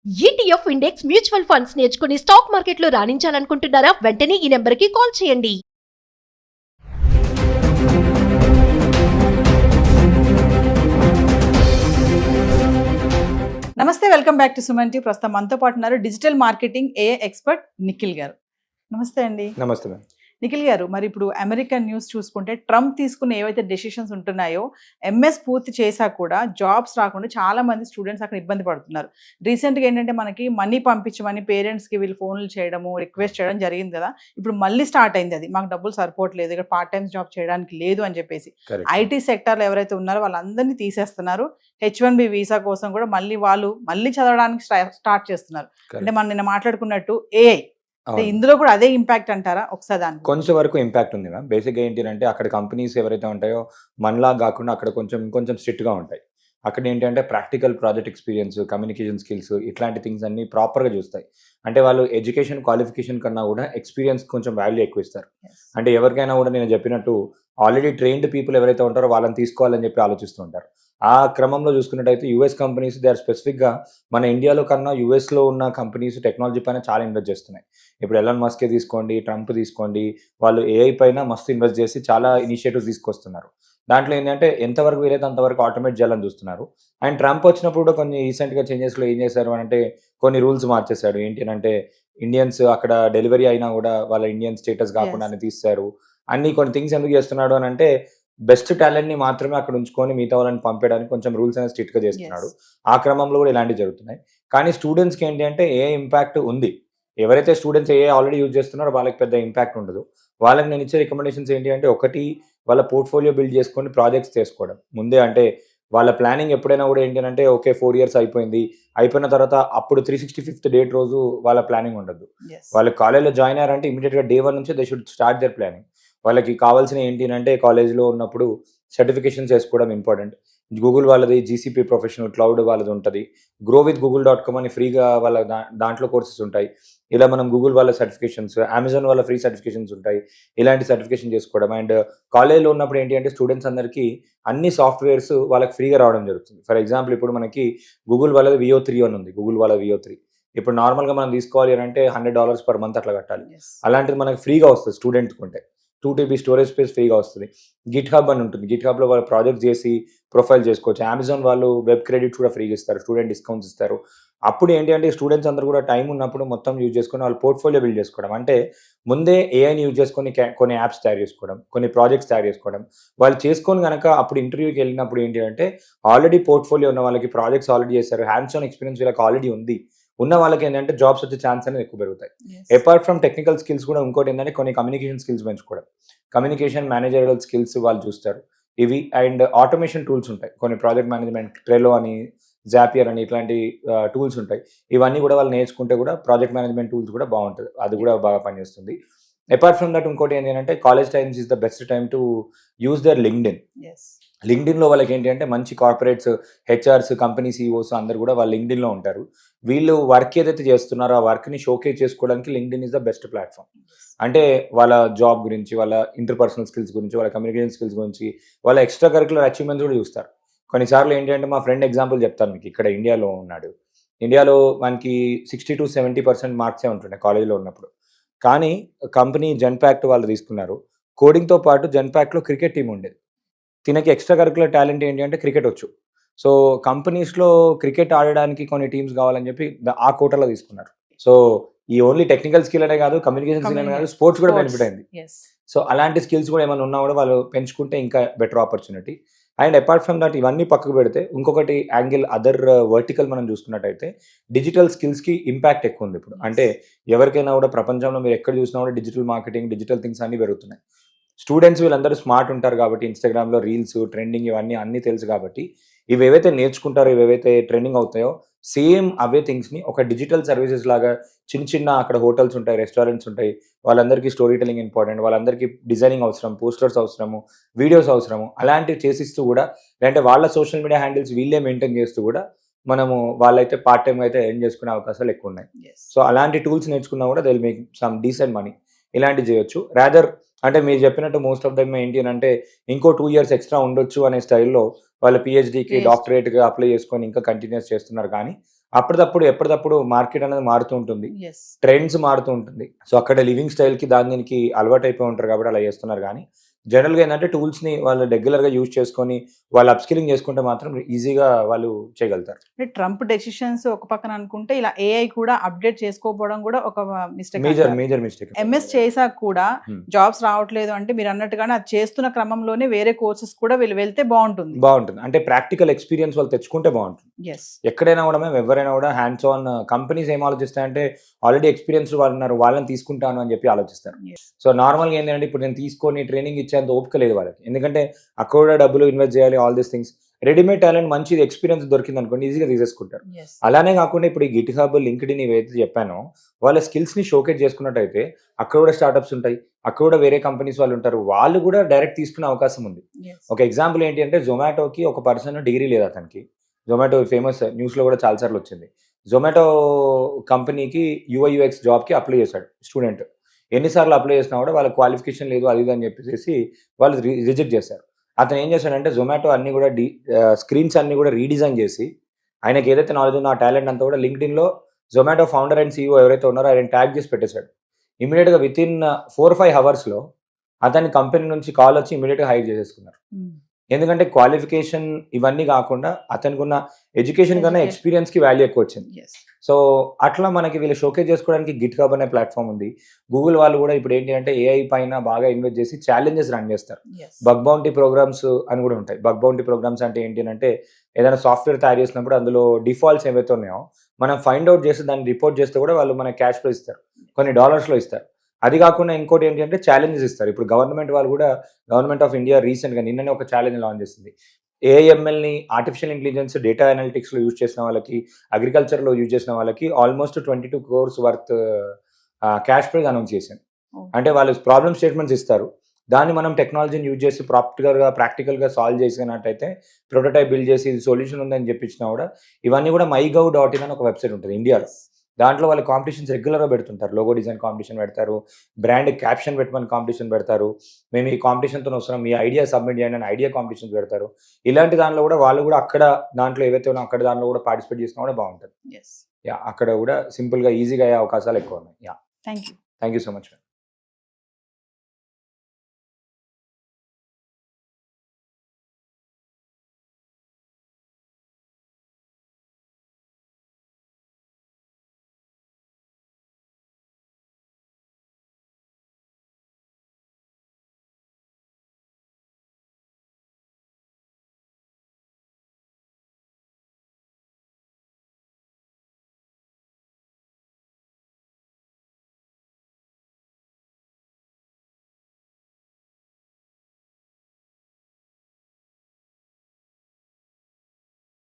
ETF index mutual funds నేర్చుకుని stock మార్కెట్లో రాణించాలనుకుంటున్నారా? వెంటనే ఈ నెంబర్కి కాల్ చేయండి. నమస్తే, welcome back to Suman TV. ప్రస్తుతం మనతో పాటు ఉన్నారు digital marketing AI expert Nikhil గారు. నమస్తే అండి. నమస్తే మ్యామ్. నిఖిల్ గారు, మరి ఇప్పుడు అమెరికన్ న్యూస్ చూసుకుంటే ట్రంప్ తీసుకున్న ఏవైతే డెసిషన్స్ ఉంటున్నాయో ఎంఎస్ పూర్తి చేశా కూడా జాబ్స్ రాకుండా చాలా మంది స్టూడెంట్స్ అక్కడ ఇబ్బంది పడుతున్నారు. రీసెంట్గా ఏంటంటే మనకి మనీ పంపించమని పేరెంట్స్కి వీళ్ళు ఫోన్లు చేయడము, రిక్వెస్ట్ చేయడం జరిగింది కదా. ఇప్పుడు మళ్ళీ స్టార్ట్ అయింది అది. మాకు డబ్బులు సరిపోవట్లేదు, ఇక్కడ పార్ట్ టైం జాబ్ చేయడానికి లేదు అని చెప్పేసి ఐటీ సెక్టర్లో ఎవరైతే ఉన్నారో వాళ్ళందరినీ తీసేస్తున్నారు. H1B వీసా కోసం కూడా మళ్ళీ చదవడానికి స్టార్ట్ చేస్తున్నారు. అంటే మనం నిన్న మాట్లాడుకున్నట్టు ఏఐ ఇందులో కూడా అదే ఇంపాక్ట్ అంటారా? ఒకసారి దాని కొంచెం వరకు ఇంపాక్ట్ ఉంది మ్యామ్. బేసిక్గా ఏంటి అంటే అక్కడ కంపెనీస్ ఎవరైతే ఉంటాయో మనలా కాకుండా అక్కడ కొంచెం స్ట్రిక్ట్గా ఉంటాయి. అక్కడ ఏంటంటే practical project experience, communication skills ఇట్లాంటి థింగ్స్ అన్ని ప్రాపర్గా చూస్తాయి. అంటే వాళ్ళు ఎడ్యుకేషన్ క్వాలిఫికేషన్ కన్నా కూడా ఎక్స్పీరియన్స్ కొంచెం వాల్యూ ఎక్కువ ఇస్తారు. అంటే ఎవరికైనా కూడా నేను చెప్పినట్టు ఆల్రెడీ ట్రైన్డ్ పీపుల్ ఎవరైతే ఉంటారో వాళ్ళని తీసుకోవాలని చెప్పి ఆలోచిస్తూ ఉంటారు. ఆ క్రమంలో చూసుకున్నట్టయితే యూఎస్ కంపెనీస్ దే ఆర్ స్పెసిఫిక్గా మన ఇండియాలో కన్నా యూఎస్లో ఉన్న కంపెనీస్ టెక్నాలజీ పైన చాలా ఇన్వెస్ట్ చేస్తున్నాయి. ఇప్పుడు ఎలాన్ మస్కే తీసుకోండి, ట్రంప్ తీసుకోండి, వాళ్ళు ఏఐ పైన మస్తు ఇన్వెస్ట్ చేసి చాలా ఇనిషియేటివ్స్ తీసుకొస్తున్నారు. దాంట్లో ఏంటంటే ఎంతవరకు వీలైతే అంతవరకు ఆటోమేట్ చేయాలని చూస్తున్నారు. అండ్ ట్రంప్ వచ్చినప్పుడు కూడా కొన్ని రీసెంట్గా చేంజెస్లో ఏం చేశారు అంటే కొన్ని రూల్స్ మార్చేశాడు. ఏంటి అంటే ఇండియన్స్ అక్కడ డెలివరీ అయినా కూడా వాళ్ళ ఇండియన్ స్టేటస్ కాకుండా తీస్తారు. అన్ని కొన్ని థింగ్స్ ఎందుకు చేస్తున్నాడు అని అంటే బెస్ట్ టాలెంట్ ని మాత్రమే అక్కడ ఉంచుకొని మిగతా వాళ్ళని పంపేయడానికి కొంచెం రూల్స్ అనేది స్ట్రిక్ట్ గా చేస్తున్నాడు. ఆ క్రమంలో కూడా ఇలాంటివి జరుగుతున్నాయి. కానీ స్టూడెంట్స్కి ఏంటి అంటే ఏ ఇంపాక్ట్ ఉంది. ఎవరైతే స్టూడెంట్స్ ఏ ఆల్రెడీ యూజ్ చేస్తున్నారో వాళ్ళకి పెద్ద ఇంపాక్ట్ ఉండదు. వాళ్ళకి నేను ఇచ్చే రికమెండేషన్స్ ఏంటి అంటే ఒకటి, వాళ్ళ పోర్ట్ఫోలియో బిల్డ్ చేసుకొని ప్రాజెక్ట్స్ చేసుకోవడం ముందే. అంటే వాళ్ళ ప్లానింగ్ ఎప్పుడైనా కూడా ఏంటి అంటే ఓకే 4 years అయిపోయిన తర్వాత అప్పుడు 365th డేట్ రోజు వాళ్ళ ప్లానింగ్ ఉండదు. వాళ్ళ కాలేజ్లో జాయిన్ అయ్యారంటే ఇమీడియట్గా day 1 నుంచి they should start there planning. వాళ్ళకి కావాల్సిన ఏంటి అంటే కాలేజ్లో ఉన్నప్పుడు సర్టిఫికేషన్స్ చేసుకోవడం ఇంపార్టెంట్. గూగుల్ వాళ్ళది జీసీపీ ప్రొఫెషనల్ క్లౌడ్ వాళ్ళది ఉంటుంది. growwithgoogle.com అని ఫ్రీగా వాళ్ళ దాంట్లో కోర్సెస్ ఉంటాయి. ఇలా మనం గూగుల్ వాళ్ళ సర్టిఫికేషన్స్, అమెజాన్ వాళ్ళ ఫ్రీ సర్టిఫికేషన్స్ ఉంటాయి. ఇలాంటి సర్టిఫికేషన్ చేసుకోవడం. అండ్ కాలేజ్లో ఉన్నప్పుడు ఏంటి అంటే స్టూడెంట్స్ అందరికీ అన్ని సాఫ్ట్వేర్స్ వాళ్ళకి ఫ్రీగా రావడం జరుగుతుంది. ఫర్ ఎగ్జాంపుల్ ఇప్పుడు మనకి గూగుల్ వాళ్ళది VO3 అని ఉంది. గూగుల్ వాళ్ళ VO3 ఇప్పుడు నార్మల్గా మనం తీసుకోవాలి అని అంటే $100 per month అట్లా కట్టాలి. అలాంటిది మనకి ఫ్రీగా వస్తుంది స్టూడెంట్కి ఉంటే. 2 TB స్టోరేజ్ స్పేస్ ఫ్రీగా వస్తుంది. గిట్ హబ్ అని ఉంటుంది. గిట్ హబ్లో వాళ్ళు ప్రాజెక్ట్ చేసి ప్రొఫైల్ చేసుకోవచ్చు. అమెజాన్ వాళ్ళు వెబ్ క్రెడిట్స్ కూడా ఫ్రీగా ఇస్తారు, స్టూడెంట్ డిస్కౌంట్స్ ఇస్తారు. అప్పుడు ఏంటి అంటే స్టూడెంట్స్ అందరూ కూడా టైం ఉన్నప్పుడు మొత్తం యూజ్ చేసుకొని వాళ్ళు పోర్ట్ఫోలియో బిల్డ్ చేసుకోవడం. అంటే ముందే ఏఐని యూజ్ చేసుకొని కొన్ని యాప్స్ తయారు చేసుకోవడం, కొన్ని ప్రాజెక్ట్స్ తయారు చేసుకోవడం. వాళ్ళు చేసుకొని కనుక అప్పుడు ఇంటర్వ్యూకి వెళ్ళినప్పుడు ఏంటి అంటే ఆల్రెడీ పోర్ట్ఫోలియో ఉన్న వాళ్ళకి, ప్రాజెక్ట్స్ ఆల్రెడీ చేశారు, హ్యాండ్స్ ఆన్ ఎక్స్పీరియన్స్ వీళ్ళకి ఆల్రెడీ ఉంది. ఉన్న వాళ్ళకి ఏంటంటే జాబ్స్ వచ్చే ఛాన్స్ అనేది ఎక్కువ పెరుగుతాయి. అపార్ట్ ఫ్రమ్ టెక్నికల్ స్కిల్స్ కూడా ఇంకోటి ఏంటంటే కొన్ని కమ్యూనికేషన్ స్కిల్స్ పెంచుకోవడం. కమ్యూనికేషన్, మేనేజరల్ స్కిల్స్ వాళ్ళు చూస్తారు ఇవి. అండ్ ఆటోమేషన్ టూల్స్ ఉంటాయి కొన్ని, ప్రాజెక్ట్ మేనేజ్మెంట్, ట్రెలో అని, జాపియర్ అని ఇట్లాంటి టూల్స్ ఉంటాయి. ఇవన్నీ కూడా వాళ్ళు నేర్చుకుంటే కూడా ప్రాజెక్ట్ మేనేజ్మెంట్ టూల్స్ కూడా బాగుంటుంది, అది కూడా బాగా పనిచేస్తుంది. అపార్ట్ ఫ్రమ్ దట్ ఇంకోటి ఏంటంటే college times is the best time to use their LinkedIn. లింక్డ్ఇన్లో వాళ్ళకి ఏంటి అంటే మంచి కార్పొరేట్స్, హెచ్ఆర్స్, కంపెనీ CEOs అందరు కూడా వాళ్ళు లింక్డ్ఇన్లో ఉంటారు. వీళ్ళు వర్క్ ఏదైతే చేస్తున్నారో ఆ వర్క్ని షోకేస్ చేసుకోవడానికి LinkedIn is the best platform. అంటే వాళ్ళ జాబ్ గురించి, వాళ్ళ ఇంటర్పర్సనల్ స్కిల్స్ గురించి, వాళ్ళ కమ్యూనికేషన్ స్కిల్స్ గురించి, వాళ్ళ ఎక్స్ట్రా కరికులర్ అచీవ్మెంట్స్ కూడా చూస్తారు. కొన్నిసార్లు ఏంటి అంటే మా ఫ్రెండ్ ఎగ్జాంపుల్ చెప్తాను మీకు. ఇక్కడ ఇండియాలో ఉన్నాడు. ఇండియాలో మనకి 60 to 70% మార్క్సే ఉంటుండే కాలేజీలో ఉన్నప్పుడు. కానీ కంపెనీ జెన్పాక్ట్ వాళ్ళు తీసుకున్నారు. కోడింగ్తో పాటు జెన్పాక్ట్లో క్రికెట్ టీం ఉండేది. తినకి ఎక్స్ట్రా కరికులర్ టాలెంట్ ఏంటి అంటే క్రికెట్ వచ్చు. సో కంపెనీస్లో క్రికెట్ ఆడడానికి కొన్ని టీమ్స్ కావాలని చెప్పి ఆ కోటాలో తీసుకున్నారు. సో ఈ ఓన్లీ టెక్నికల్ స్కిల్ అనే కాదు, కమ్యూనికేషన్ స్కిల్ అనే కాదు, స్పోర్ట్స్ కూడా బెనిఫిట్ అయింది. సో అలాంటి స్కిల్స్ కూడా ఏమైనా ఉన్నా కూడా వాళ్ళు పెంచుకుంటే ఇంకా better opportunity. And apart from that ఇవన్నీ పక్కకు పెడితే ఇంకొకటి యాంగిల్, అదర్ వర్టికల్ మనం చూసుకున్నట్టయితే డిజిటల్ స్కిల్స్కి ఇంపాక్ట్ ఎక్కువ ఉంది ఇప్పుడు. అంటే ఎవరికైనా కూడా ప్రపంచంలో మీరు ఎక్కడ చూసినా కూడా డిజిటల్ మార్కెటింగ్, డిజిటల్ థింగ్స్ అన్నీ పెరుగుతున్నాయి. స్టూడెంట్స్ వీళ్ళందరూ స్మార్ట్ ఉంటారు కాబట్టి ఇన్స్టాగ్రామ్లో రీల్స్, ట్రెండింగ్ ఇవన్నీ అన్నీ తెలుసు కాబట్టి ఇవి ఏవైతే నేర్చుకుంటారో, ఇవేవైతే ట్రెండింగ్ అవుతాయో సేమ్ అవే థింగ్స్ని ఒక డిజిటల్ సర్వీసెస్ లాగా చిన్న అక్కడ హోటల్స్ ఉంటాయి, రెస్టారెంట్స్ ఉంటాయి, వాళ్ళందరికీ స్టోరీ టెలింగ్ ఇంపార్టెంట్, వాళ్ళందరికీ డిజైనింగ్ అవసరం, పోస్టర్స్ అవసరము, వీడియోస్ అవసరము, అలాంటివి చేసిస్తూ కూడా లేదంటే వాళ్ళ సోషల్ మీడియా హ్యాండిల్స్ వీళ్ళే మెయింటైన్ చేస్తూ కూడా మనము వాళ్ళైతే పార్ట్ టైం అయితే ఎర్న్ చేసుకునే అవకాశాలు ఎక్కువ ఉన్నాయి. సో అలాంటి టూల్స్ నేర్చుకున్నా కూడా they will make some decent money. ఇలాంటివి చేయొచ్చు. రాదర్ అంటే మీరు చెప్పినట్టు మోస్ట్ ఆఫ్ దమ్ ఏంటి అంటే ఇంకో 2 years ఎక్స్ట్రా ఉండొచ్చు అనే స్టైల్లో వాళ్ళ PhDకి, డాక్టరేట్గా అప్లై చేసుకొని ఇంకా కంటిన్యూస్ చేస్తున్నారు. కానీ అప్పటిదప్పుడు ఎప్పటిదప్పుడు మార్కెట్ అనేది మారుతూ ఉంటుంది, ఎస్. ట్రెండ్స్ మారుతూ ఉంటుంది. సో అక్కడ లివింగ్ స్టైల్కి దీనికి అలవాటు అయిపోయి ఉంటారు కాబట్టి అలా చేస్తున్నారు. కానీ జనరల్గా ఏంటంటే టూల్స్ని వాళ్ళు రెగ్యులర్గా యూజ్ చేసుకొని వాళ్ళు అప్స్కిలింగ్ చేసుకుంటే మాత్రం ఈజీగా వాళ్ళు చేయగలుగుతారు. అంటే ట్రంప్ డెసిషన్స్ ఒక పక్కన అనుకుంటే ఇలా ఏఐ కూడా అప్డేట్ చేసుకోకపోవడం కూడా ఒక మిస్టేక్. Major mistake. ఎంఎస్ చేసాక కూడా Hmm. జాబ్స్ రావట్లేదు అంటే మీరు అన్నట్టుగానే అది చేస్తున్న క్రమంలోనే వేరే కోర్సెస్ కూడా వీళ్ళు వెళ్తే బాగుంటుంది. అంటే ప్రాక్టికల్ ఎక్స్పీరియన్స్ వాళ్ళు తెచ్చుకుంటే బాగుంటుంది. ఎస్. ఎక్కడైనా కూడా మేము ఎవరైనా కూడా హ్యాండ్స్ ఆన్ కంపెనీస్ ఏం ఆలోచిస్తాయంటే ఆల్రెడీ ఎక్స్పీరియన్స్ వాళ్ళు ఉన్నారు, వాళ్ళని తీసుకుంటాను అని చెప్పి ఆలోచిస్తారు. సో నార్మల్గా ఏంటంటే ఇప్పుడు నేను తీసుకొని ట్రైనింగ్ ఇచ్చేంత ఓపిక లేదు వాళ్ళకి, ఎందుకంటే అక్కడ కూడా డబ్బులు ఇన్వెస్ట్ చేయాలి, all these things. Readymade talent మంచి ఎక్స్పీరియన్స్ దొరికింది అనుకోండి ఈజీగా తీసేసుకుంటారు. అలానే కాకుండా ఇప్పుడు ఈ గిట్ హబ్, లింక్డ్ఇన్ ఏవైతే చెప్పానో వాళ్ళ స్కిల్స్ని షోకేజ్ చేసుకున్నట్టయితే అక్కడ కూడా స్టార్ట్అప్స్ ఉంటాయి, అక్కడ కూడా వేరే కంపెనీస్ వాళ్ళు ఉంటారు, వాళ్ళు కూడా డైరెక్ట్ తీసుకునే అవకాశం ఉంది. ఒక ఎగ్జాంపుల్ ఏంటి అంటే జొమాటోకి ఒక పర్సన్ డిగ్రీ లేదు అతనికి. జొమాటో ఫేమస్, న్యూస్లో కూడా చాలాసార్లు వచ్చింది. జొమాటో కంపెనీకి యూఐ/యూఎక్స్ జాబ్కి అప్లై చేశాడు స్టూడెంట్. ఎన్నిసార్లు అప్లై చేసినా కూడా వాళ్ళ క్వాలిఫికేషన్ లేదు అది ఇది అని చెప్పేసి వాళ్ళు రిజెక్ట్ చేశారు. అతను ఏం చేశాడంటే జొమాటో అన్ని కూడా స్క్రీన్స్ అన్ని కూడా రీడిజైన్ చేసి ఆయనకి ఏదైతే నాలెడ్జ్ ఉందో ఆ టాలెంట్ అంతా కూడా లింక్డ్ఇన్లో జొమాటో ఫౌండర్ అండ్ CEO ఎవరైతే ఉన్నారో ఆయన ట్యాగ్ చేసి పెట్టేశాడు. ఇమీడియట్గా విత్ ఇన్ 4-5 అవర్స్లో అతని కంపెనీ నుంచి కాల్ వచ్చి ఇమీడియట్గా హైర్ చేసేసుకున్నారు. ఎందుకంటే క్వాలిఫికేషన్ ఇవన్నీ కాకుండా అతనికి ఉన్న ఎడ్యుకేషన్ కన్నా ఎక్స్పీరియన్స్కి వాల్యూ ఎక్కువ వచ్చింది. సో అట్లా మనకి వీళ్ళు షోకేజ్ చేసుకోవడానికి గిట్ హబ్ అనే ప్లాట్ఫామ్ ఉంది. గూగుల్ వాళ్ళు కూడా ఇప్పుడు ఏంటి అంటే ఏఐ పైన బాగా ఇన్వెస్ట్ చేసి ఛాలెంజెస్ రన్ చేస్తారు. బగ్ బౌంటీ ప్రోగ్రామ్స్ అని కూడా ఉంటాయి. బగ్ బౌంటీ ప్రోగ్రామ్స్ అంటే ఏంటి అంటే ఏదైనా సాఫ్ట్వేర్ తయారు చేసినప్పుడు అందులో డిఫాల్ట్స్ ఏవైతే ఉన్నాయో మనం ఫైండ్ అవుట్ చేసి దాన్ని రిపోర్ట్ చేస్తే కూడా వాళ్ళు మనకి క్యాష్లో ఇస్తారు, కొన్ని డాలర్స్లో ఇస్తారు. అది కాకుండా ఇంకోటి ఏంటి అంటే ఛాలెంజెస్ ఇస్తారు. ఇప్పుడు గవర్నమెంట్ వాళ్ళు కూడా, గవర్నమెంట్ ఆఫ్ ఇండియా రీసెంట్గా నిన్ననే ఒక ఛాలెంజ్ లాంచ్ చేసింది. ఏఐఎంఎల్ని ఆర్టిఫిషియల్ ఇంటెలిజెన్స్ డేటా అనలిటిక్స్లో యూజ్ చేసిన వాళ్ళకి, అగ్రికల్చర్లో యూజ్ చేసిన వాళ్ళకి almost 22 crores worth cash prize announce చేశాను. అంటే వాళ్ళు ప్రాబ్లమ్ స్టేట్మెంట్స్ ఇస్తారు, దాన్ని మనం టెక్నాలజీని యూజ్ చేసి ప్రాక్టికల్గా సాల్వ్ చేసినట్టయితే ప్రోటోటైప్ బిల్డ్ చేసి ఇది సొల్యూషన్ ఉందని చెప్పించినా కూడా ఇవన్నీ కూడా mygov.in అని ఒక వెబ్సైట్ ఉంటుంది ఇండియాలో. దాంట్లో వాళ్ళు కాంపిటీషన్స్ రెగ్యులర్గా పెడుతుంటారు. లోగో డిజైన్ కాంపిటీషన్ పెడతారు, బ్రాండ్ క్యాప్షన్ పెట్టమని కాంపిటీషన్ పెడతారు, మేము ఈ కాంపిటీషన్తో వస్తున్నాం మీ ఐడియా సబ్మిట్ చేయండి అని ఐడియా కాంపిటీషన్స్ పెడతారు. ఇలాంటి దానిలో కూడా వాళ్ళు కూడా అక్కడ దాంట్లో ఏవైతే ఉన్నా అక్కడ దాంట్లో కూడా పార్టిసిపేట్ చేసినా కూడా బాగుంటుంది. అక్కడ కూడా సింపుల్గా ఈజీగా అయ్యే అవకాశాలు ఎక్కువ ఉన్నాయి. Thank you thank you so much.